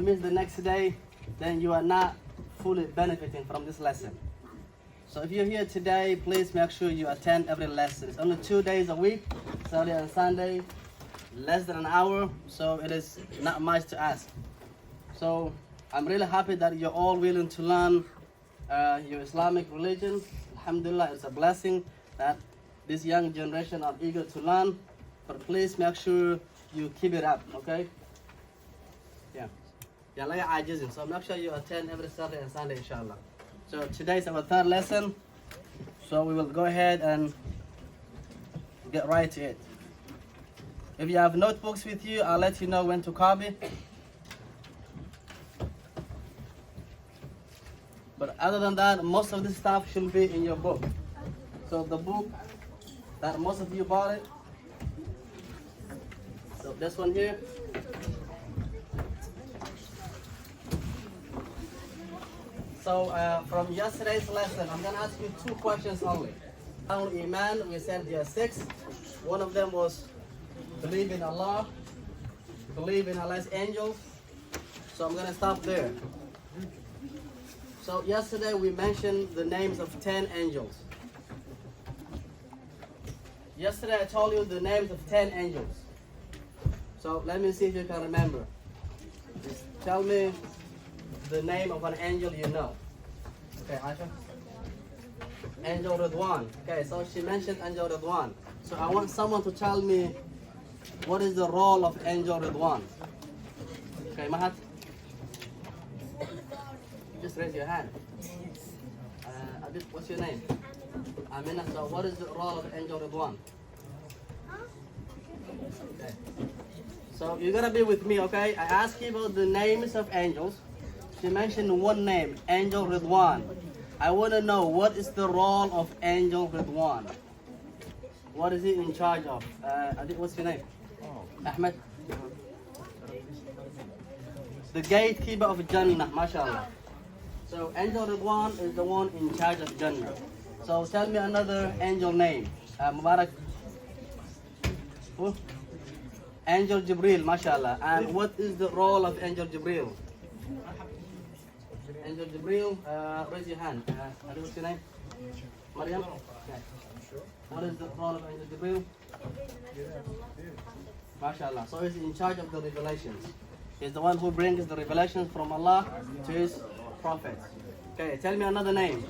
Miss the next day, then you are not fully benefiting from this lesson. So if you're here today, please make sure you attend every lesson. It's only 2 days a week, Saturday and Sunday, less than an hour, so it is not much to ask. So I'm really happy that you're all willing to learn your Islamic religion. Alhamdulillah, it's a blessing that this young generation are eager to learn, but please make sure you keep it up, okay? Yeah. So make sure you attend every Saturday and Sunday, inshallah. So today is our third lesson, so we will go ahead and get right to it. If you have notebooks with you, I'll let you know when to copy. But other than that, most of this stuff should be in your book. So the book that most of you bought it. So this one here. So from yesterday's lesson, I'm going to ask you 2 questions only. Iman, we said there are 6. One of them was believe in Allah, believe in Allah's angels. So I'm going to stop there. So yesterday we mentioned the names of 10 angels. Yesterday I told you the names of 10 angels. So let me see if you can remember. Just tell me the name of an angel you know. Okay, Aisha? Angel Ridwan. Okay, so she mentioned Angel Ridwan. So I want someone to tell me what is the role of Angel Ridwan. Okay, Mahat? Just raise your hand. Abid, what's your name? Amina, so what is the role of Angel Ridwan? Okay. So you're gonna be with me, okay? I asked you about the names of angels. She mentioned one name, Angel Ridwan. I want to know what is the role of Angel Ridwan. What is he in charge of? Adit, what's your name? Ahmed? The gatekeeper of Jannah, mashallah. So Angel Ridwan is the one in charge of Jannah. So tell me another angel name. Mubarak. Who? Angel Jibril, mashallah. And what is the role of Angel Jibril? Angel Jibril, raise your hand. What's your name? Maryam? Okay. What is the role of Angel Jibril? MashaAllah. So he's in charge of the revelations. He's the one who brings the revelations from Allah to his prophets. Okay, tell me another name.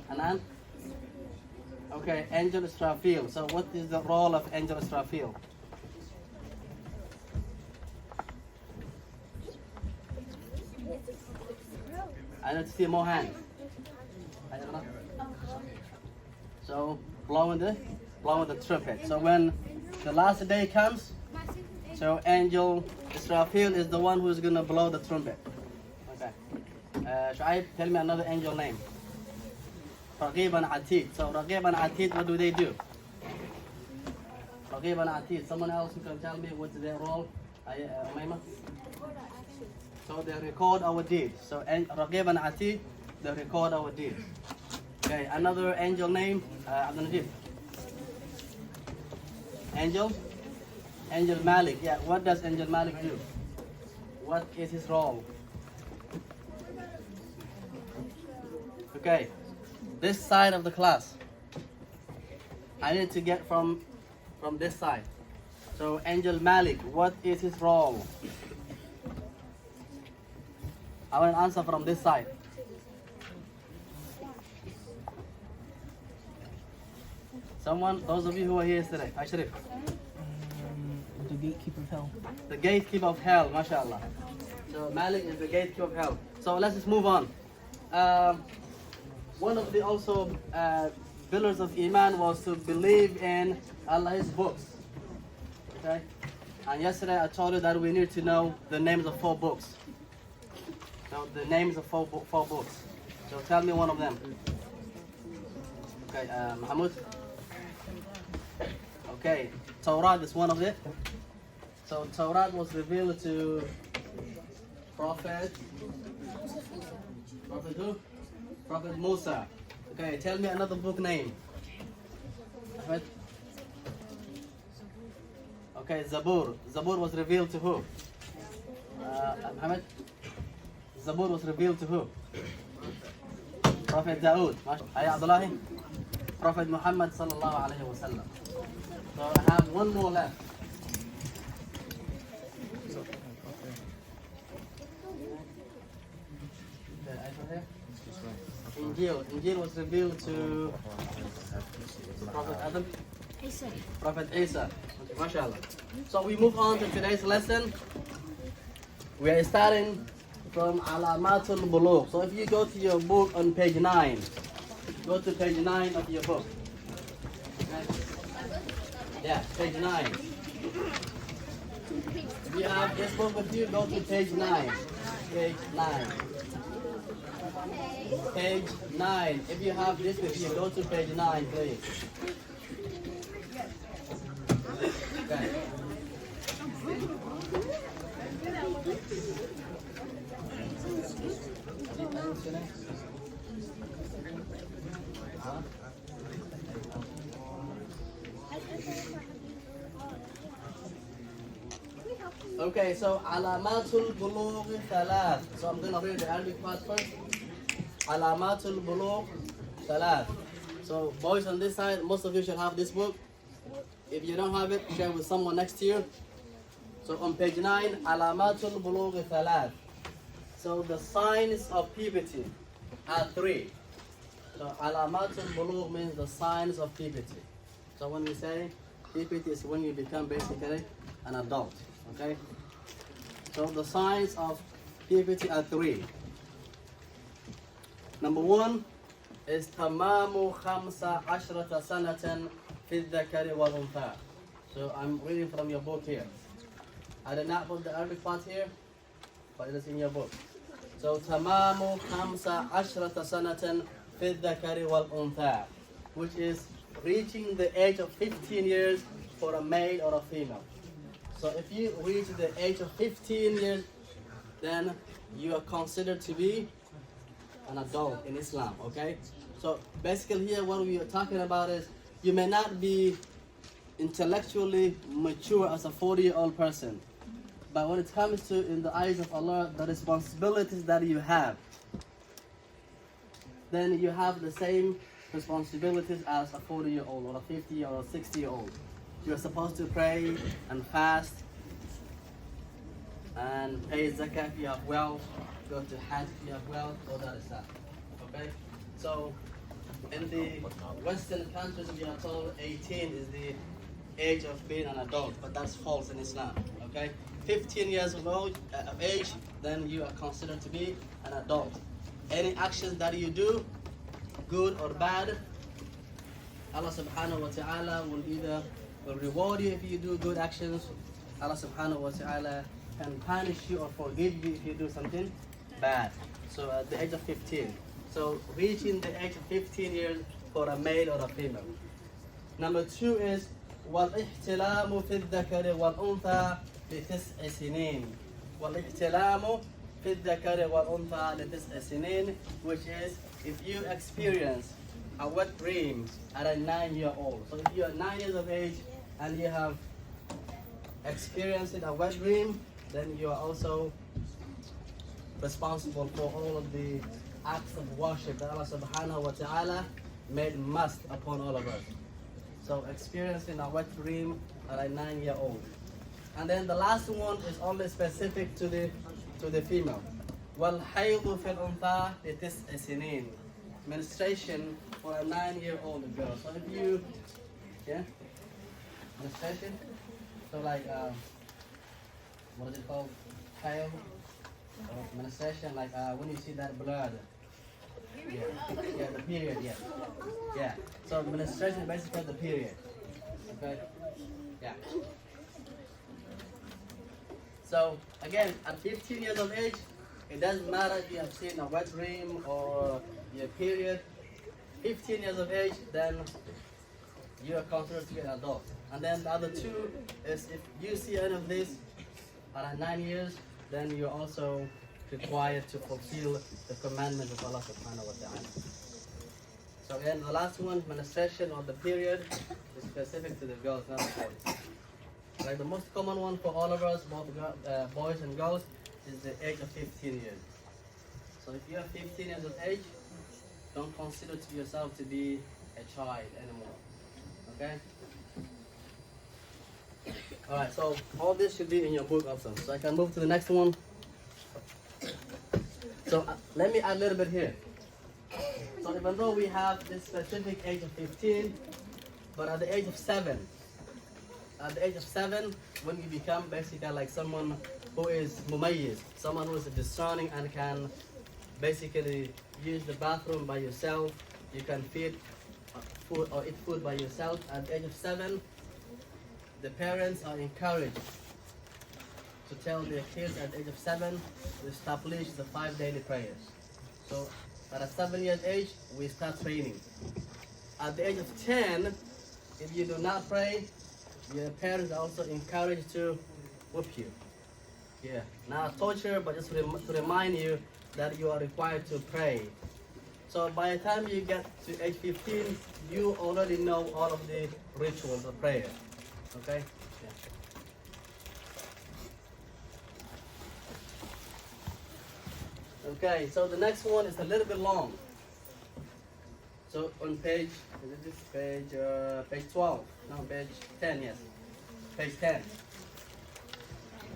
Anan? Okay, Angel Israfil. So what is the role of Angel Israfil? I need to see more hands. So blowing the trumpet. So when the last day comes, so Angel Israfil is the one who is gonna blow the trumpet. Okay. Shu'aib, tell me another angel name. Raqib and Atid. So Raqib and Atid, what do they do? Raqib and Atid. Someone else who can tell me what's their role? Umayma? So they record our deeds. So Raqib and Atid, they record our deeds. Okay, another angel name, Abdul Najib. Angel Malik. Yeah, what does Angel Malik do? What is his role? Okay, this side of the class. I need to get from this side. So Angel Malik, what is his role? I want an answer from this side. Someone, those of you who were here yesterday, Ashrif. The gatekeeper of hell. The gatekeeper of hell, mashallah. So Malik is the gatekeeper of hell. So let's just move on. One of the also pillars of Iman was to believe in Allah's books. Okay? And yesterday I told you that we need to know the names of 4 books. So the names of 4 books. So tell me one of them. Okay, Mahmoud. Okay, Torah is one of it. So Torah was revealed to Prophet who? Prophet Musa. Okay, tell me another book name. Ahmed? Okay, Zabur. Zabur was revealed to who? Muhammad, Zabur was revealed to who? Prophet Dawood. Hi Abdullahi. Prophet Muhammad sallallahu alayhi wa sallam. So I have one more left. Injil was revealed to Prophet Adam, Prophet Isa. Okay, mashallah. So we move on to today's lesson. We are starting from Alamatul Bulugh. So if you go to your book on page 9, go to page 9 of your book. Okay. Yeah, page 9. If you have this book with you, go to page 9. Page 9. Page 9. If you have this with you, go to page 9, please. Okay. Okay, so Alamatul Bulugh Thalath. So I'm going to read the Arabic part first. Alamatul Bulugh Thalath. So boys on this side, most of you should have this book. If you don't have it, share with someone next to you. So on page 9, Alamatul Bulugh Thalath. So the signs of puberty are 3. So Alamatul Bulugh means the signs of puberty. So when we say puberty is when you become basically an adult. Okay? So the signs of puberty are 3. Number 1 is tamamu 15 sanatan fi dhakari wal untha. So I'm reading from your book here. I did not put the Arabic part here, but it is in your book. So tamamu 15 sanatan fi dhakari wal untha, which is reaching the age of 15 years for a male or a female. So if you reach the age of 15 years, then you are considered to be an adult in Islam, okay? So basically here what we are talking about is you may not be intellectually mature as a 40-year-old person, but when it comes to, in the eyes of Allah, the responsibilities that you have, then you have the same responsibilities as a 40-year-old or a 50 or a 60-year-old. You're supposed to pray and fast and pay zakat if you have wealth, go to Hajj if you have wealth, all that is that. Okay? So in the Western countries we are told 18 is the age of being an adult, but that's false in Islam. Okay? 15 years of age, then you are considered to be an adult. Any actions that you do, good or bad, Allah subhanahu wa ta'ala will reward you if you do good actions. Allah subhanahu wa ta'ala can punish you or forgive you if you do something bad. So at the age of 15. So reaching the age of 15 years for a male or a female. Number 2 is والاحتلام في الذكر والأنثى ل9 سنين. والاحتلام في الذكر والأنثى ل9 سنين, which is if you experience a wet dream at a 9-year-old. So if you are 9 years of age and you have experienced a wet dream, then you are also responsible for all of the acts of worship that Allah subhanahu wa ta'ala made must upon all of us. So experiencing a wet dream at a 9-year-old. And then the last one is only specific to the female. وَالْحَيْضُ فِي الْأُنْثَى ل9 سنين. Menstruation for a 9-year-old girl. So if you, menstruation. So like, what is it called? Hail. Menstruation, like when you see that blood. Yeah, the period, yeah. So menstruation is basically the period. Okay? Yeah. So again, at 15 years of age, it doesn't matter if you have seen a wet dream or your period. 15 years of age, then you are considered to be an adult. And then the other 2 is if you see any of this at 9 years, then you're also required to fulfill the commandment of Allah subhanahu wa ta'ala. So again, the last one, menstruation or the period, is specific to the girls, not the boys. Like the most common one for all of us, both boys and girls, is the age of 15 years. So if you are 15 years of age, don't consider to yourself to be a child anymore. Okay? Alright, so all this should be in your book also. So I can move to the next one. So let me add a little bit here. So even though we have this specific age of 15, but at the age of 7, when you become basically like someone who is mumayyiz, someone who is discerning and can basically use the bathroom by yourself, you can feed food or eat food by yourself. At the age of 7, the parents are encouraged to tell their kids at the age of 7 to establish the 5 daily prayers. So at 7 years age, we start training. At the age of 10, if you do not pray, your parents are also encouraged to whip you. Yeah, not torture, but just to remind you that you are required to pray. So by the time you get to age 15, you already know all of the rituals of prayer. Okay? Yeah. Okay, so the next one is a little bit long. So on page, is this page 12? No, page 10, yes. Page 10.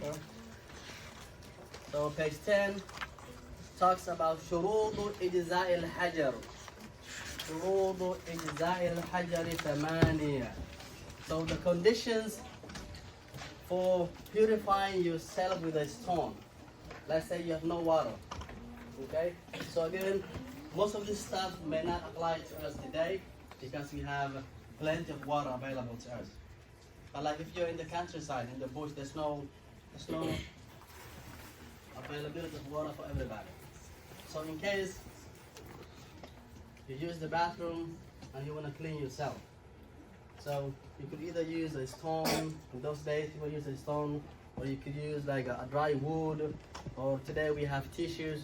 Okay. So page 10 talks about شروط إجزاء الحجر. شروط إجزاء الحجر ثمانية. So the conditions for purifying yourself with a stone. Let's say you have no water. Okay? So again, most of this stuff may not apply to us today because we have plenty of water available to us. But like if you're in the countryside, in the bush, there's no availability of water for everybody. So in case you use the bathroom and you want to clean yourself, so you could either use a stone. In those days, people use a stone, or you could use like a dry wood, or today we have tissues.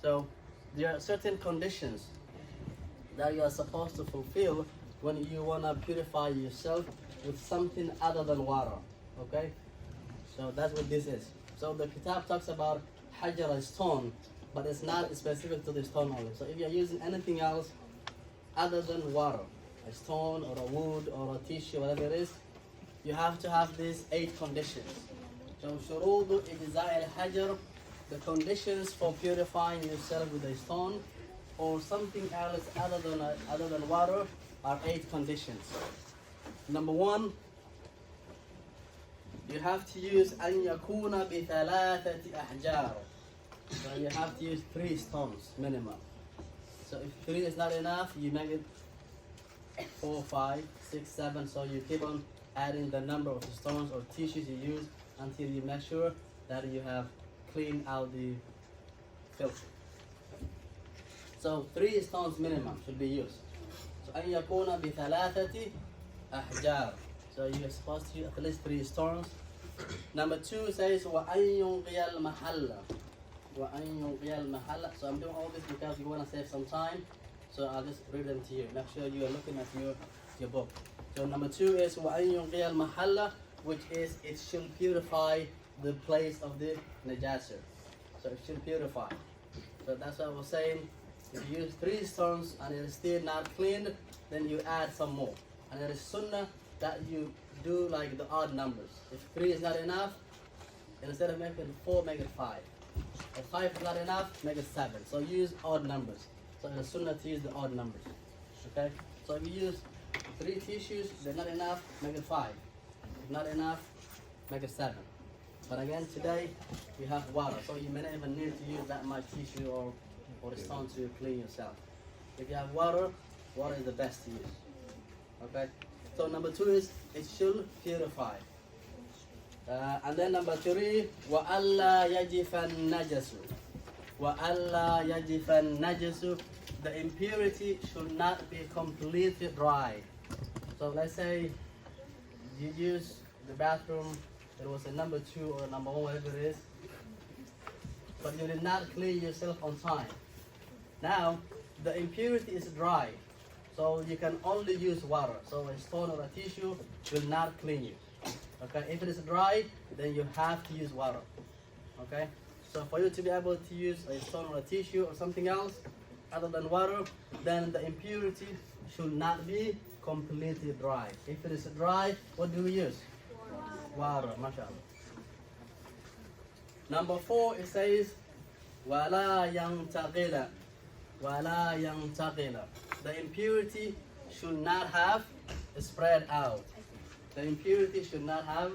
So there are certain conditions that you are supposed to fulfill when you want to purify yourself with something other than water. Okay? So that's what this is. So the kitab talks about hajar, a stone, but it's not specific to the stone only. So if you're using anything else other than water, a stone or a wood or a tissue, whatever it is, you have to have these 8 conditions. So shurudu ijza' al-hajar, the conditions for purifying yourself with a stone or something else other than water are 8 conditions. Number 1, you have to use أن يكون بثلاثة أحجار. So you have to use 3 stones minimum. So if 3 is not enough, you make it 4, 5, 6, 7. So you keep on adding the number of stones or tissues you use until you make sure that you have cleaned out the filth. So 3 stones minimum should be used. So أن يكون بثلاثة أحجار. So you're supposed to use at least 3 stones. Number 2 says وأن ينقي المحل. وأن ينقي المحل. So I'm doing all this because we want to save some time. So I'll just read them to you. Make sure you are looking at your book. So number 2 is وأن ينقي المحل, which is it should purify the place of the najaa. So it should purify. So that's what I was saying. If you use 3 stones and it is still not cleaned, then you add some more. And it is sunnah that you do like the odd numbers. If 3 is not enough, instead of making 4, make it 5. If 5 is not enough, make it 7. So use odd numbers. So it is sunnah to use the odd numbers. Okay? So if you use 3 tissues, they're not enough, make it 5. If not enough, make it 7. But again, today we have water, so you may not even need to use that much tissue or stone to clean yourself. If you have water, water is the best to use. Okay? So number 2 is it should purify. And then number 3, وَأَلَّا يَجِفَ النَّجَسُ. وَأَلَّا يَجِفَ النَّجَسُ. The impurity should not be completely dry. So let's say you use the bathroom, it was a number 2 or a number 1, whatever it is, but you did not clean yourself on time. Now, the impurity is dry, so you can only use water. So a stone or a tissue will not clean you. Okay, if it is dry, then you have to use water. Okay? So for you to be able to use a stone or a tissue or something else other than water, then the impurity should not be completely dry. If it is dry, what do we use? Water, mashallah. Number 4, it says, وَلَا يَنْتَقِلَ وَلَا يَنْتَقِلَ. The impurity should not have spread out. The impurity should not have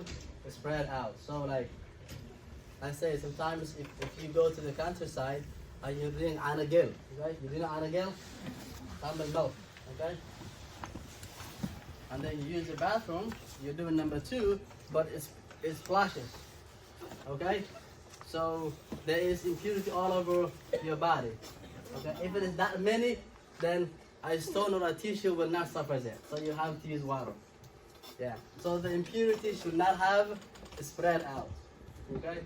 spread out. So like I say, sometimes if you go to the countryside and you're doing anagil, okay? You're doing anagil, okay? And then you use the bathroom, you're doing number 2, but it splashes, okay? So there is impurity all over your body, okay? If it is that many, then a stone or a tissue will not suffice it. So you have to use water. Yeah. So the impurity should not have spread out, okay?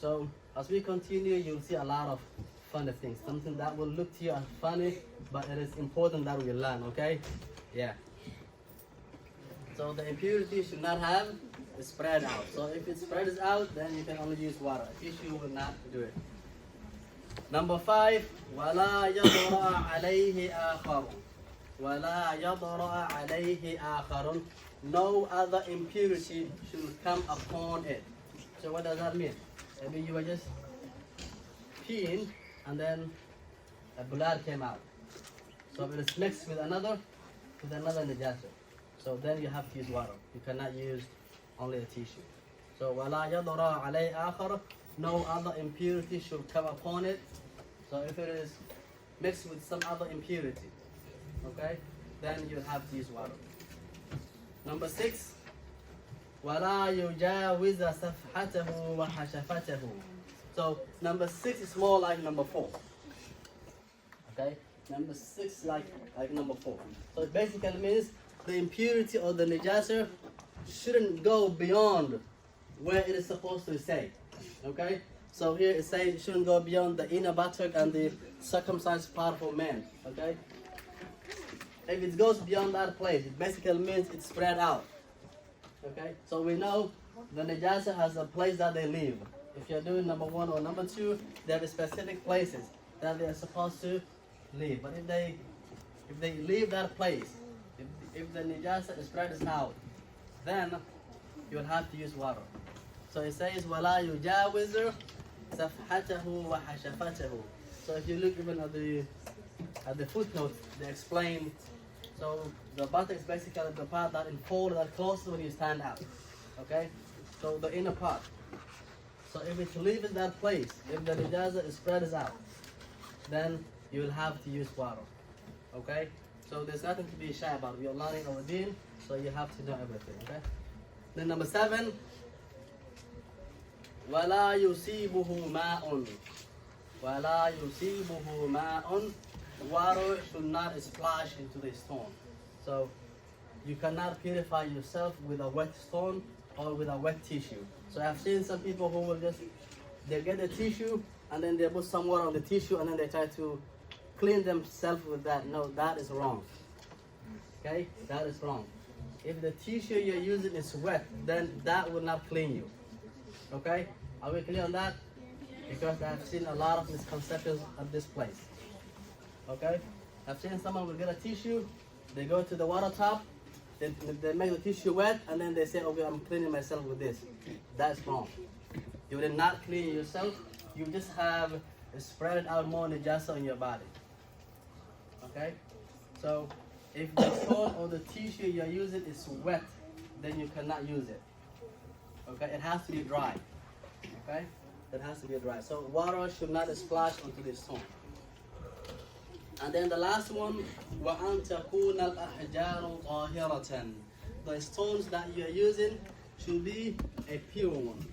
So as we continue, you'll see a lot of funny things. Something that will look to you as funny, but it is important that we learn, okay? Yeah. So the impurity should not have spread out. So if it spreads out, then you can only use water. A tissue will not do it. Number 5, وَلَا يَضْرَأَ عَلَيْهِ آخَرٌ. وَلَا يَضْرَأَ عَلَيْهِ آخَرٌ. No other impurity should come upon it. So what does that mean? Maybe you were just peeing and then a blood came out. So it is mixed with another najasa. So then you have to use water. You cannot use only a tissue. So وَلَا يَضْرَأَ عَلَيْهِ آخَرٌ. No other impurity should come upon it. So if it is mixed with some other impurity, okay, then you have to use water. Number 6, وَلَا يُجَاوِزَ صَفْحَتَهُ وَحَشَفَتَهُ. So number 6 is more like number 4. Okay? Number 6 like number 4. So it basically means the impurity or the najasa shouldn't go beyond where it is supposed to stay. Okay? So here it says it shouldn't go beyond the inner buttock and the circumcised part for men. Okay? If it goes beyond that place, it basically means it's spread out. Okay, so we know the najasa has a place that they live. If you're doing number 1 or number 2, they have specific places that they are supposed to live. But if they leave that place, if the najasa spreads out, then you'll have to use water. So it says وَلَا يُجَاوِزُ صَفْحَتَهُ وَحَشَفَتَهُ. So if you look even at the footnote, they explain. So the buttock is basically the part that enfolds, that closes when you stand up. Okay? So the inner part. So if it leaves that place, if the najasa spreads out, then you will have to use water. Okay? So there's nothing to be shy about. We are learning our deen, so you have to know everything. Okay? Then number 7, وَلَا يُصِيبُهُ مَاءٌ. وَلَا يُصِيبُهُ مَاءٌ. Water should not splash into the stone. So you cannot purify yourself with a wet stone or with a wet tissue. So I've seen some people who will they get a tissue and then they put some water on the tissue and then they try to clean themselves with that. No, that is wrong. Okay, that is wrong. If the tissue you're using is wet, then that will not clean you. Okay, are we clear on that? Because I've seen a lot of misconceptions at this place. Okay, I've seen someone will get a tissue, they go to the water tap, they make the tissue wet, and then they say, okay, I'm cleaning myself with this. That's wrong. You did not clean yourself, you just have spread out more najasa on your body. Okay, so if the stone or the tissue you're using is wet, then you cannot use it. Okay, it has to be dry. Okay, it has to be dry. So water should not splash onto the stone. And then the last one, وَأَن تَكُونَ الْأَحْجَارُ طَاهِرَةً. The stones that you are using should be a pure one.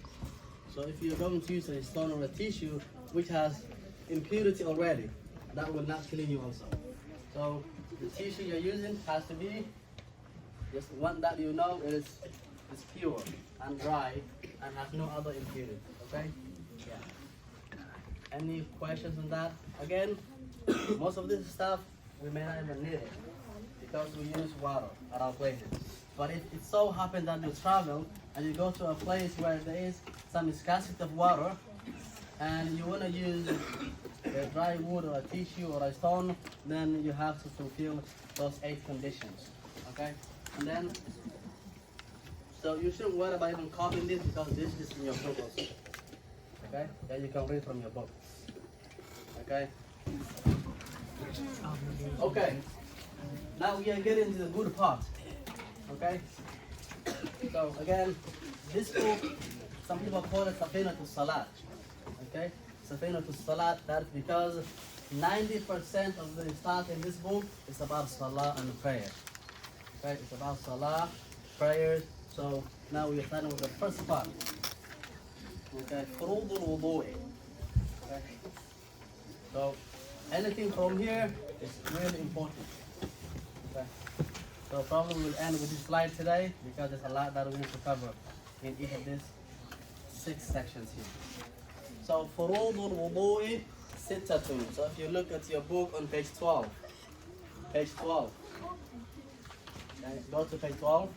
So if you're going to use a stone or a tissue which has impurity already, that will not clean you also. So the tissue you're using has to be just one that you know is pure and dry and has no other impurity. Okay? Yeah. Any questions on that? Again, most of this stuff we may not even need it because we use water at our places. But if it so happens that you travel and you go to a place where there is some scarcity of water and you want to use a dry wood or a tissue or a stone, then you have to fulfill those 8 conditions. Okay? And then, so you shouldn't worry about even copying this because this is in your book also. Okay? Then you can read from your book. Okay? Okay. Now we are getting to the good part. Okay? So again, this book, some people call it safiinatul salat. Okay? Safiinatul salat, that's because 90% of the stuff in this book is about salah and prayer. Okay? It's about salah, prayers. So now we are starting with the first part. Okay? Furudul wudu'i. Okay? So anything from here is really important. Okay? So probably we'll end with this slide today because there's a lot that we need to cover in each of these 6 sections here. So furudul wudu'i sittatun. So if you look at your book on page 12. Page 12. Okay, go to page 12.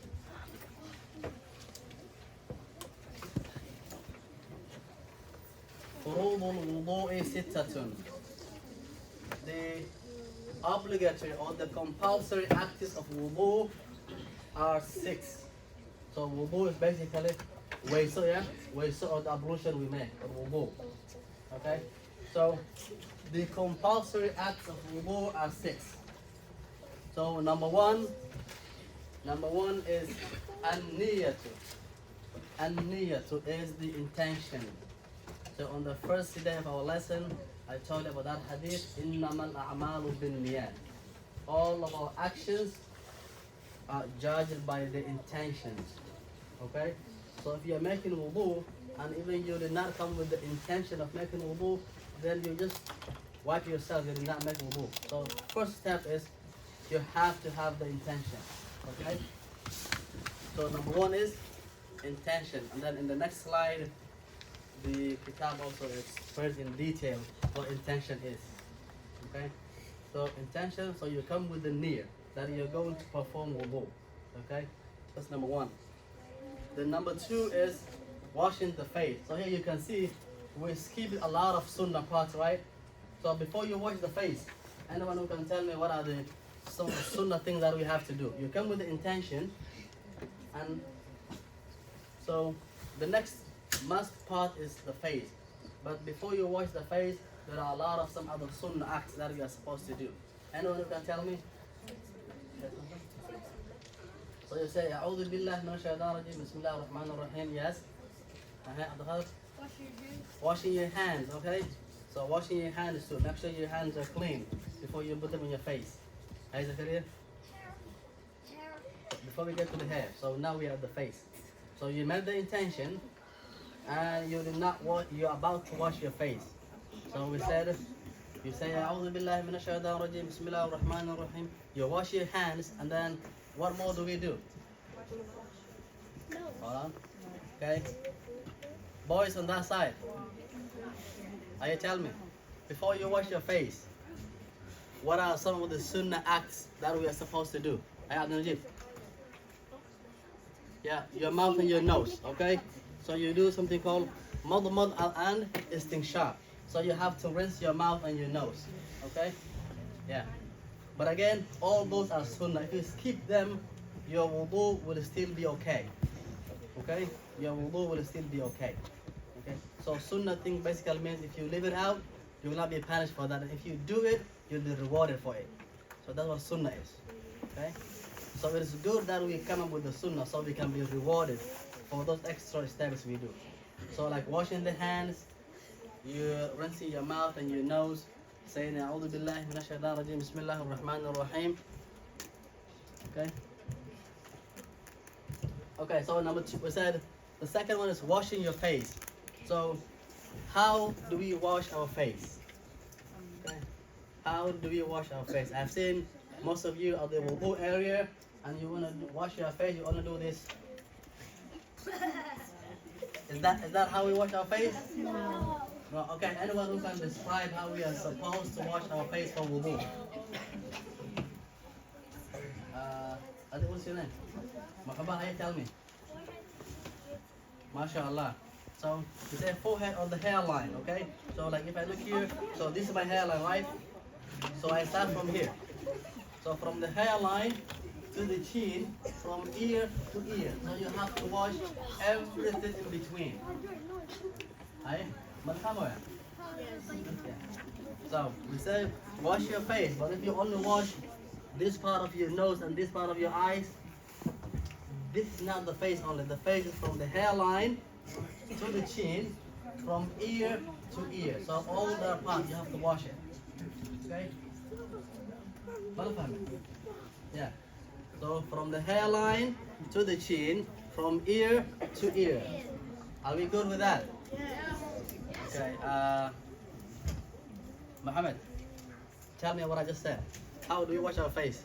Furudul wudu'i sittatun. The obligatory or the compulsory acts of wudu are 6. So wudu is basically waiso, yeah? Waiso or the ablution we make, or wudu. Okay? So the compulsory acts of wudu are 6. So number one is an-niyatu. An-niyatu is the intention. So on the first day of our lesson, I told you about that hadith, إِنَّمَا الْأَعْمَالُ بِالنِّيَّاتِ. All of our actions are judged by the intentions. Okay? So if you're making wudu, and even you did not come with the intention of making wudu, then you just wipe yourself, you did not make wudu. So first step is, you have to have the intention. Okay? So number 1 is intention. And then in the next slide, the kitab also explains in detail what intention is. Okay? So intention, so you come with the niyyah that you're going to perform wudu. Okay? That's number 1. Then number 2 is washing the face. So here you can see we skip a lot of sunnah parts, right? So before you wash the face, anyone who can tell me what are the some sunnah things that we have to do? You come with the intention, and so the next must part is the face. But before you wash the face, there are a lot of some other sunnah acts that we are supposed to do. Anyone who can tell me? So you say, أعوذ بالله من الشيطان الرجيم بسم الله الرحمن الرحيم. Yes. Washing your hands, okay? So washing your hands too. Make sure your hands are clean before you put them in your face. Is it clear? Before we get to the hair, so now we are at the face. So you made the intention, and you did not wash. You're about to wash your face. So we said, you say, أعوذ بالله من الشيطان الرجيم بسم الله الرحمن الرحيم. You wash your hands, and then what more do we do? Hold on. Okay. Boys on that side. Are you tell me? Before you wash your face, what are some of the sunnah acts that we are supposed to do? Yeah, your mouth and your nose, okay? So you do something called madmad and istinshaq. So you have to rinse your mouth and your nose, okay? Yeah. But again, all those are sunnah. If you skip them, your wudu will still be okay. Okay? Your wudu will still be okay. Okay? So sunnah thing basically means if you leave it out, you will not be punished for that. And if you do it, you'll be rewarded for it. So that's what sunnah is. Okay? So it is good that we come up with the sunnah so we can be rewarded for those extra steps we do. So like washing the hands, you rinsing your mouth and your nose, saying أعوذ بالله من الشيطان الرجيم بسم الله الرحمن الرحيم. Okay? Okay, so number 2, we said the second one is washing your face. So how do we wash our face? Okay? How do we wash our face? I've seen most of you at the wudu area, and you want to wash your face, you only do this. Is that how we wash our face? No. No, okay, anyone who can describe how we are supposed to wash our face for wudu? what's your name? Marhaba, hey, tell me. MashaAllah. So you say forehead on the hairline, okay? So like if I look here, so this is my hairline, right? So I start from here. So from the hairline to the chin, from ear to ear. So you have to wash everything in between. Hey, Marhaba. So we say wash your face, but if you only wash this part of your nose and this part of your eyes, this is not the face only. The face is from the hairline to the chin, from ear to ear. So all that part you have to wash it. Okay? Yeah. So from the hairline to the chin, from ear to ear. Are we good with that? Okay. Mohammed, tell me what I just said. How do we wash our face?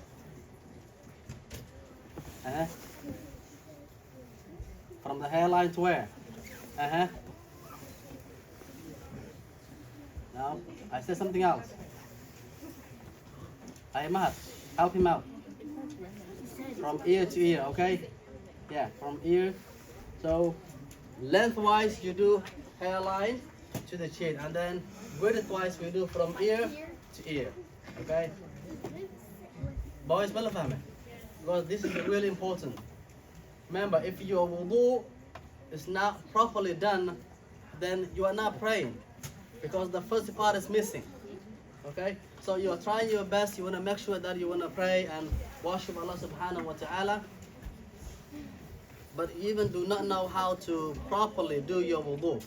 From the hairline to where? No, I said something else. Hey, Mahat, help him out. From ear to ear, okay? Yeah, from ear. So, lengthwise you do hairline to the chin, and then widthwise we do from ear to ear, okay? Boys, because this is really important. Remember, if your wudu is not properly done, then you are not praying, because the first part is missing. Okay? So you are trying your best, you want to make sure that you want to pray and worship Allah subhanahu wa ta'ala, but you even do not know how to properly do your wudu,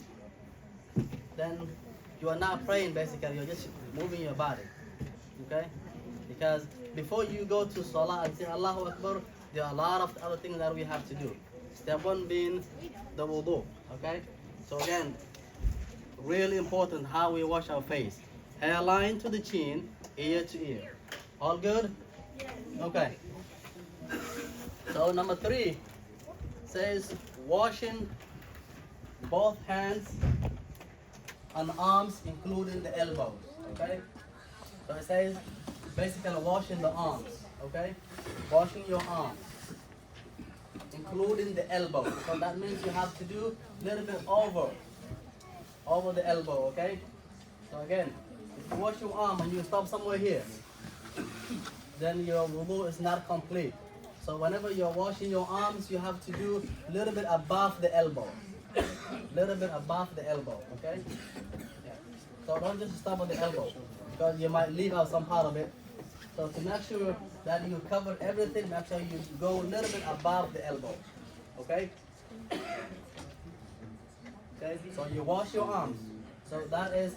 then you are not praying basically, you're just moving your body. Okay? Because before you go to Salah and say Allahu Akbar, there are a lot of other things that we have to do. Step one being the wudu. Okay? So again, really important how we wash our face. Hairline to the chin, ear to ear. All good? Okay. So number 3 says washing both hands and arms, including the elbows. Okay? So it says basically washing the arms. Okay? Washing your arms, including the elbow. So that means you have to do a little bit over the elbow. Okay? So again, if you wash your arm and you stop somewhere here, then your wudu is not complete. So whenever you're washing your arms, you have to do a little bit above the elbow. Little bit above the elbow, okay? Yeah. So don't just stop at the elbow, because you might leave out some part of it. So to make sure that you cover everything, make sure you go a little bit above the elbow, okay? Okay, so you wash your arms. So that is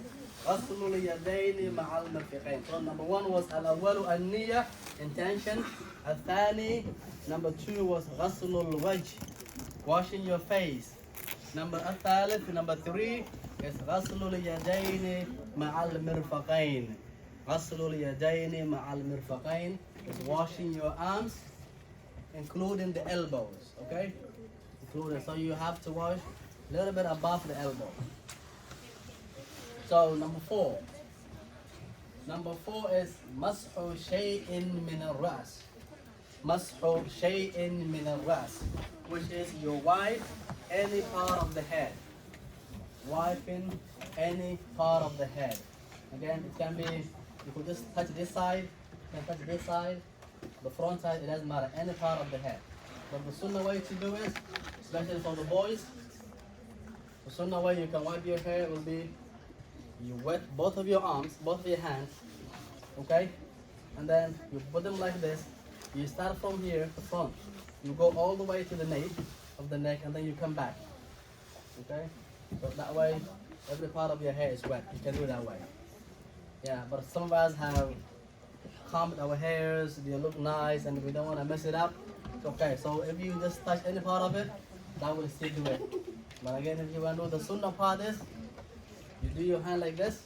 غسل اليدين مع المرفقين. So number 1 was الأول النية, intention. الثاني, number 2 was غسل الوجه, washing your face. الثالث, number 3 is غسل اليدين مع المرفقين. غسل اليدين مع المرفقين is washing your arms, including the elbows. Okay, including. So you have to wash a little bit above the elbow. So number 4. Number 4 is مسح شيء من الرأس. مسح شيء من الرأس, which is you wipe any part of the head. Wiping any part of the head. Again, it can be, you could just touch this side, you can touch this side, the front side, it doesn't matter, any part of the head. But the sunnah way to do it, especially for the boys, the sunnah way you can wipe your hair will be, you wet both of your arms, both of your hands, okay? And then you put them like this. You start from here, the front. You go all the way to the nape of the neck, and then you come back, okay? So that way, every part of your hair is wet. You can do it that way. Yeah, but some of us have combed our hairs, they look nice, and we don't want to mess it up. It's okay. So if you just touch any part of it, that will still do it. But again, if you want to do the sunnah part is, you do your hand like this,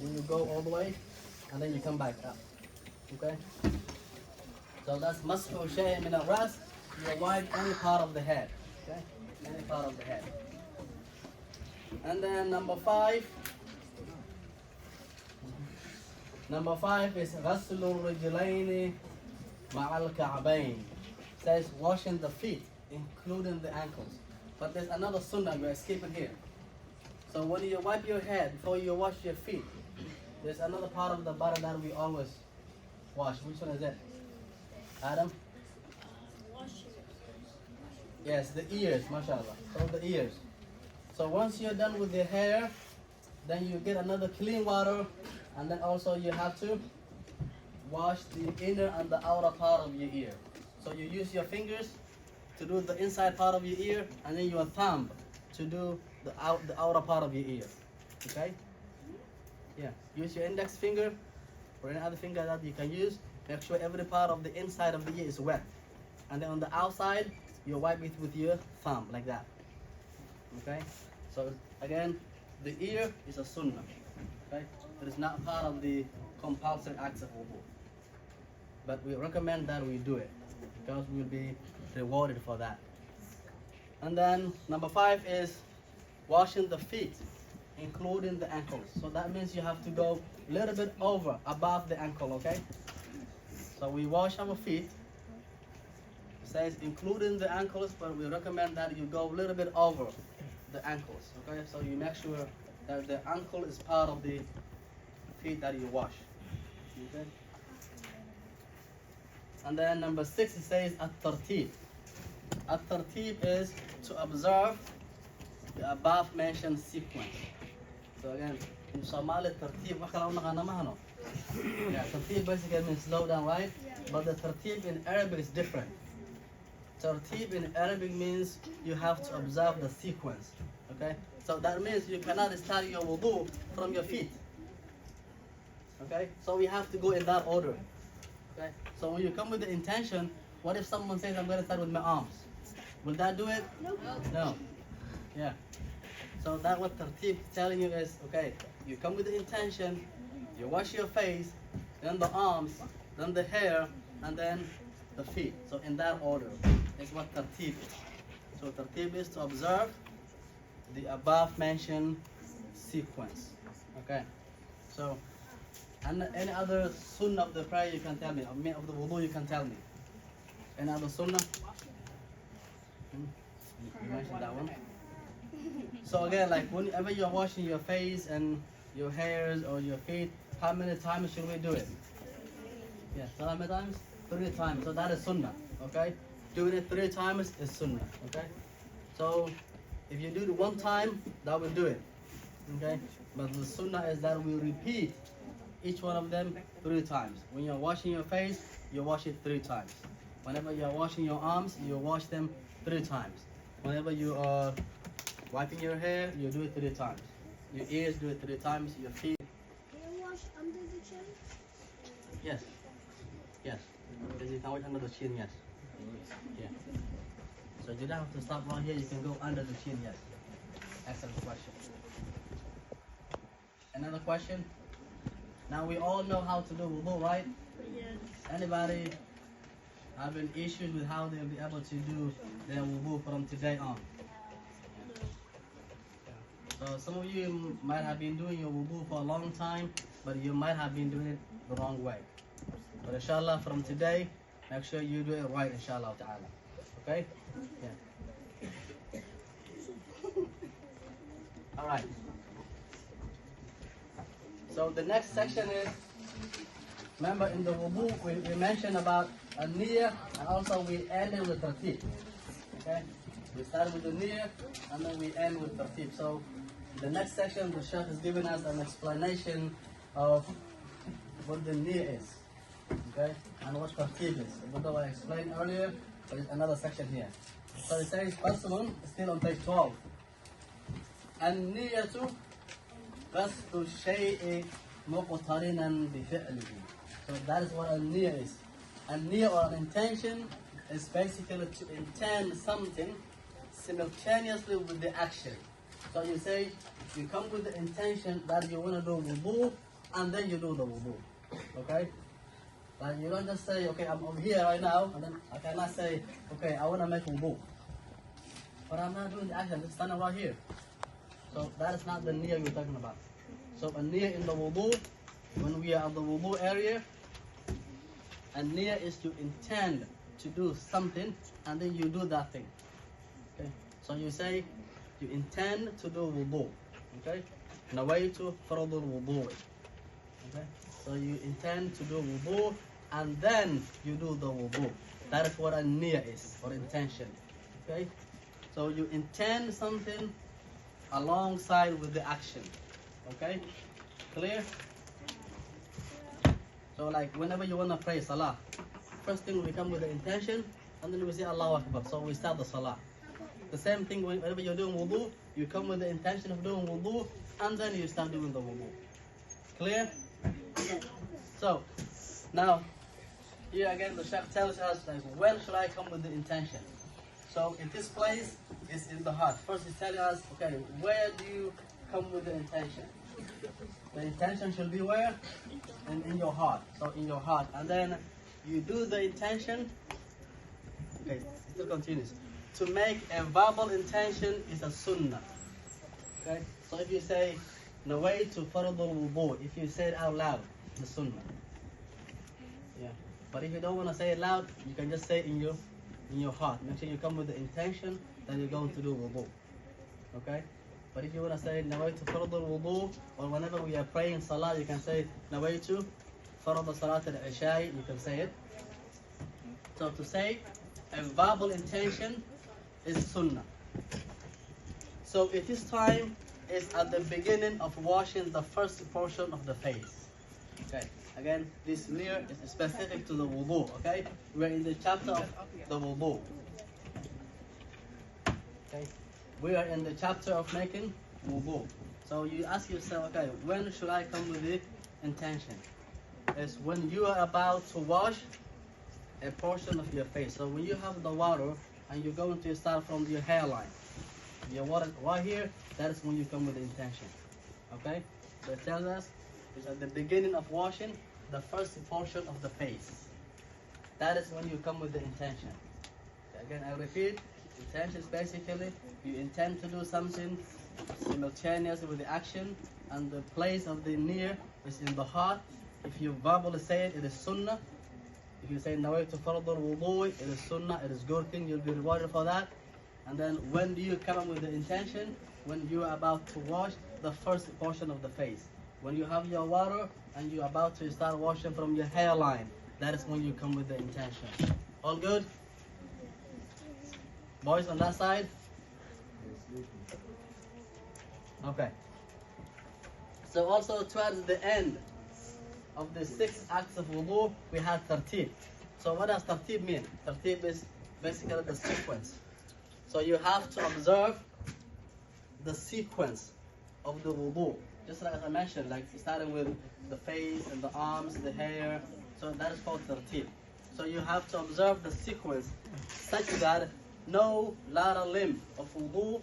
then you go all the way, and then you come back up. Okay? So that's mashu shay min al-ras. You wipe any part of the head. Okay? Any part of the head. And then number 5. Number 5 is غسل الرجلين مع الكعبين. says washing the feet, including the ankles. But there's another sunnah we're skipping here. So when you wipe your head before you wash your feet, there's another part of the body that we always wash. Which one is it? Adam? Yes, the ears, mashallah. So the ears. So once you're done with the hair, then you get another clean water, and then also you have to wash the inner and the outer part of your ear. So you use your fingers to do the inside part of your ear, and then your thumb to do the outer part of your ear. Okay? Yeah. Use your index finger or any other finger that you can use. Make sure every part of the inside of the ear is wet. And then on the outside, you wipe it with your thumb like that. Okay? So again, the ear is a sunnah. Okay? It is not part of the compulsory acts of wudu. But we recommend that we do it because we'll be rewarded for that. And then number 5 is washing the feet, including the ankles. So that means you have to go a little bit over, above the ankle, okay? So we wash our feet. It says including the ankles, but we recommend that you go a little bit over the ankles, okay? So you make sure that the ankle is part of the feet that you wash, okay? And then number 6, it says at-tartib. At-tartib is to observe the above mentioned sequence. So again, in Somali, tartib, yeah, tartib basically means slow down, right? Yeah. But the tartib in Arabic is different. Tartib in Arabic means you have to observe the sequence, okay? So that means you cannot start your wudu from your feet, okay? So we have to go in that order, okay? So when you come with the intention, what if someone says, I'm going to start with my arms? Will that do it? No. No. Yeah. So that what tartib is telling you is, okay, you come with the intention, you wash your face, then the arms, then the hair, and then the feet. So in that order is what tartib is. So tartib is to observe the above mentioned sequence. Okay. So, and any other sunnah of the prayer you can tell me, of the wudu you can tell me. Any other sunnah? You mentioned that one. So again, like whenever you're washing your face and your hairs or your feet, how many times should we do it? Yeah, so how many times? 3 times. So that is sunnah, okay? Doing it 3 times is sunnah, okay? So if you do it 1 time, that will do it, okay? But the sunnah is that we repeat each one of them 3 times. When you're washing your face, you wash it 3 times. Whenever you're washing your arms, you wash them 3 times. Whenever you are wiping your hair, you do it 3 times. Your ears, do it 3 times. Your feet. Can you wash under the chin? Yes. Yes. Because you can wash under the chin, yes. Yeah. So you don't have to stop right here, you can go under the chin, yes. Excellent question. Another question? Now we all know how to do wudu, right? Yes. Anybody having issues with how they'll be able to do their wudu from today on? So some of you might have been doing your wudu for a long time, but you might have been doing it the wrong way. But inshallah, from today, make sure you do it right, inshallah ta'ala. Okay? Yeah. Alright. So the next section is, remember in the wudu, we mentioned about a niyyah, and also we ended with tartib. Okay? We started with the niyyah, and then we end with tartib. So the next section, the Shaykh is giving us an explanation of what the niyyah is, okay, and what tartib is. Even though I explained earlier, there is another section here. So it says, first one, still on page 12. النية قصد الشيء مقترنا بفعله. So that is what a niyyah is. A niyyah or an intention is basically to intend something simultaneously with the action. So you say, you come with the intention that you want to do wudu, and then you do the wudu. Okay? Like you don't just say, okay, I'm over here right now, and then I cannot say, okay, I want to make wudu. But I'm not doing the action, I'm just standing right here. So that is not the niyyah you're talking about. So a niyyah in the wudu, when we are at the wudu area, a niyyah is to intend to do something and then you do that thing. Okay, so you say you intend to do wudu. Okay, nawaitu faradul wudu. Okay, so you intend to do wudu and then you do the wudu. That is what a niyyah is, or intention. Okay, so you intend something alongside with the action. Okay, clear? So like whenever you want to pray salah, first thing we come with the intention and then we say Allahu Akbar. So we start the salah. The same thing whenever you're doing wudu, you come with the intention of doing wudu and then you start doing the wudu. Clear? So now here again the Shaykh tells us like when should I come with the intention? So in this place is in the heart. First he's telling us, okay, where do you come with the intention? The intention should be where? In your heart. So in your heart. And then you do the intention. Okay, it still continues. To make a verbal intention is a sunnah. Okay, so if you say nawaitu faradul wudu, if you say it out loud, it's a sunnah. Yeah. But if you don't want to say it loud, you can just say it in your heart. Make sure you come with the intention that you're going to do wudu. Okay? But if you want to say nawaitu faradul wudu, or whenever we are praying salah, you can say nawaitu farad salat al-isha, you can say it. So to say a verbal intention is sunnah. So it is time is at the beginning of washing the first portion of the face. Okay. Again, this mirror is specific to the wudu. Okay. We're in the chapter of the wudu. Okay. We are in the chapter of making wudu. So you ask yourself, okay, when should I come with the intention? It's when you are about to wash a portion of your face. So when you have the water and you're going to start from your hairline, your water right here, that is when you come with the intention. Okay? So it tells us it's at the beginning of washing the first portion of the face. That is when you come with the intention. Again, I repeat, intention is basically you intend to do something simultaneously with the action, and the place of the niyyah is in the heart. If you verbally say it, it is sunnah. If you say nawaitu faradul wudu, it is sunnah, it is good thing, you'll be rewarded for that. And then when do you come up with the intention? When you are about to wash the first portion of the face. When you have your water and you're about to start washing from your hairline, that is when you come with the intention. All good? Boys on that side? Okay. So also towards the end of the 6 acts of wudu, we have tartib. So what does tartib mean? Tartib is basically the sequence. So you have to observe the sequence of the wudu. Just like as I mentioned, like starting with the face and the arms, the hair. So that is called tartib. So you have to observe the sequence such that no lateral limb of wudu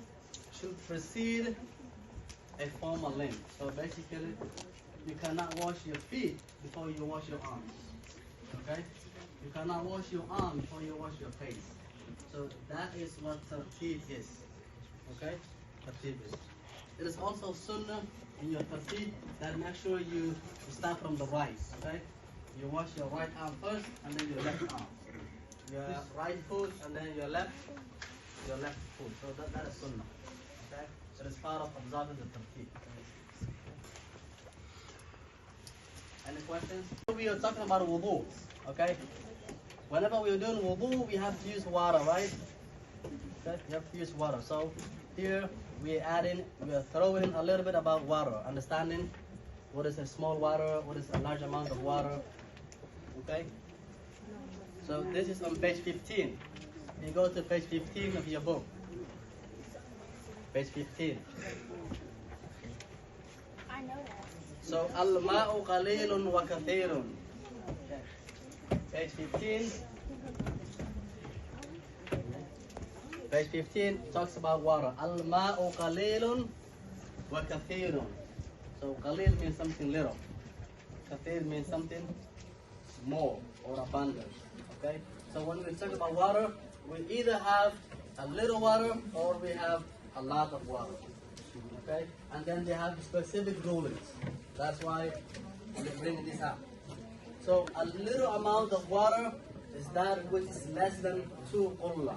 should precede a former limb. So basically, you cannot wash your feet before you wash your arms. Okay? You cannot wash your arm before you wash your face. So that is what tartib is. Okay? Tartib is. It is also sunnah in your tartib that make sure you start from the right. Okay? You wash your right arm first and then your left arm. Your right foot and then your left foot. So that is sunnah. Okay? So it's part of observing the tartib. Any questions? We are talking about wudu, okay? Whenever we are doing wudu, we have to use water, right? Okay, you have to use water. So here we are throwing in a little bit about water, understanding what is a small water, what is a large amount of water, okay? So this is on page 15. You go to page 15 of your book. Page 15. I know that. So, al-ma'u qalilun wa kathirun. Page 15. Page 15 talks about water. Al-ma'u qalilun wa kathirun. So, qalil means something little. Kathir means something more or abundant. Okay? So, when we talk about water, we either have a little water or we have a lot of water. Okay? And then they have specific rulings. That's why we're bringing this up. So a little amount of water is that which is less than 2 qulla.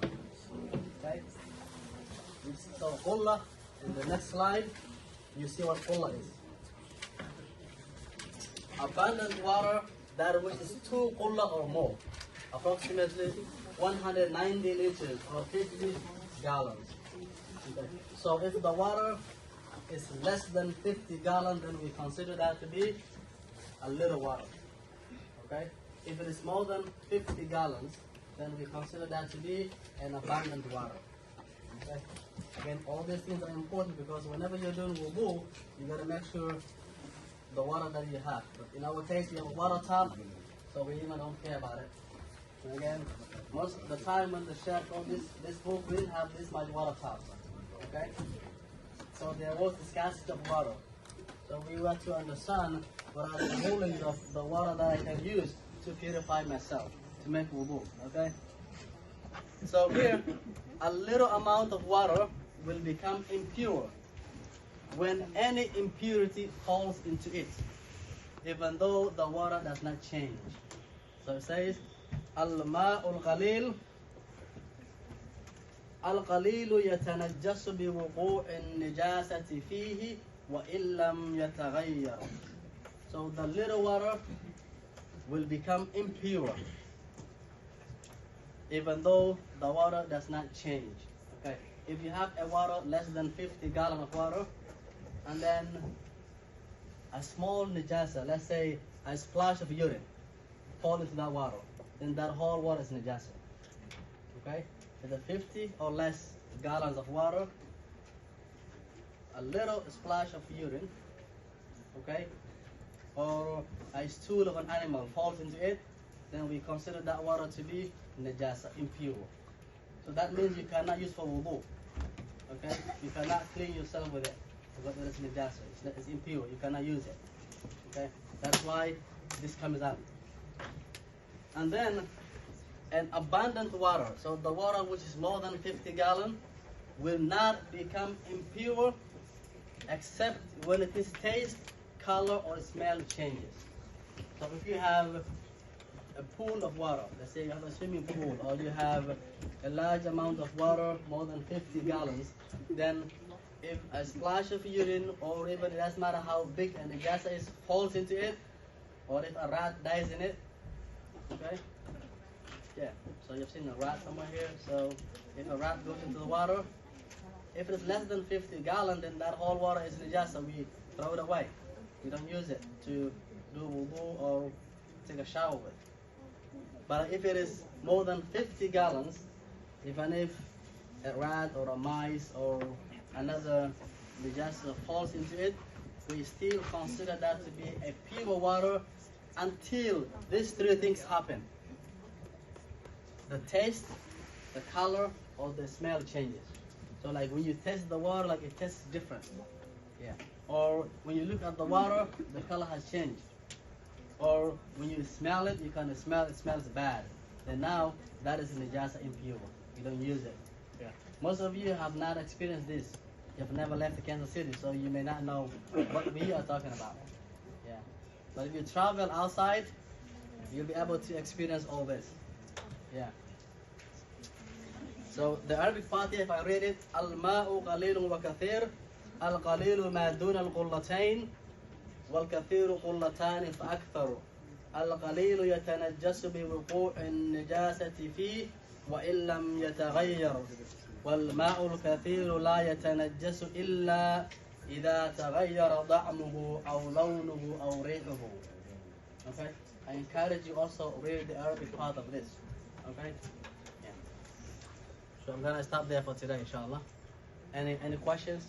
Okay? So qulla, in the next slide, you see what qulla is. Abundant water, that which is 2 qulla or more, approximately 190 liters or 50 gallons. Okay. So if the water is less than 50 gallons, then we consider that to be a little water. Okay? If it is more than 50 gallons, then we consider that to be an abundant water. Okay? Again, all these things are important because whenever you're doing wudu, you gotta make sure the water that you have. But in our case, we have a water tub, so we even don't care about it. And again, most of the time when the chef wrote this book, we didn't have this much water tub. Okay? So there was the scarcity of water. So we were to understand what are the rulings of the water that I can use to purify myself, to make wudu. Okay? So here, a little amount of water will become impure when any impurity falls into it, even though the water does not change. So it says, Al-ma'ul qalil Al-qalilu yatanajjasu bi wuqu'in najasati fihi wa illam yataghayyar. So the little water will become impure even though the water does not change. Okay, if you have a water less than 50 gallons of water, and then a small najasa, let's say a splash of urine, fall into that water, then that whole water is najasa. Okay, with 50 or less gallons of water, a little splash of urine, okay, or a stool of an animal falls into it, then we consider that water to be najasa, impure. So that means you cannot use for wudu. Okay, you cannot clean yourself with it because it is najasa. It's impure. You cannot use it. Okay, that's why this comes out. And then an abundant water. So the water which is more than 50 gallons will not become impure except when its taste, color, or smell changes. So if you have a pool of water, let's say you have a swimming pool, or you have a large amount of water, more than 50 gallons, then if a splash of urine, or even it doesn't matter how big an najasa is, falls into it, or if a rat dies in it, okay? Yeah, so you've seen a rat somewhere here, so if a rat goes into the water, if it's less than 50 gallons, then that whole water is najasa, we throw it away. We don't use it to do wudu or take a shower with. But if it is more than 50 gallons, even if a rat or a mice or another najasa falls into it, we still consider that to be a pure water until these three things happen. The taste, the color, or the smell changes. So like when you taste the water, like it tastes different. Yeah. Or when you look at the water, the color has changed. Or when you smell it, you can smell it smells bad. Then now that is najasa, impure. You don't use it. Yeah. Most of you have not experienced this. You have never left Kansas City, so you may not know what we are talking about. Yeah. But if you travel outside, you'll be able to experience all this. Yeah. So the Arabic Fatiha, if I read it, Al-ma'u qalilun wa kathir, al-qalilu ma duna al-qullatayn, wal-kathiru qullatani fa-aktharu. Al-qalilu yatanajjasu bi-wuqu'in najasati fih, wa illam yataghayyar. Wal-ma'u al-kathiru la yatanajjasu illa idha taghayyara da'muhu aw lawnuhu aw rihuhu. Okay? I encourage you also read the Arabic part of this. Okay? So I'm gonna stop there for today, inshallah. Any questions?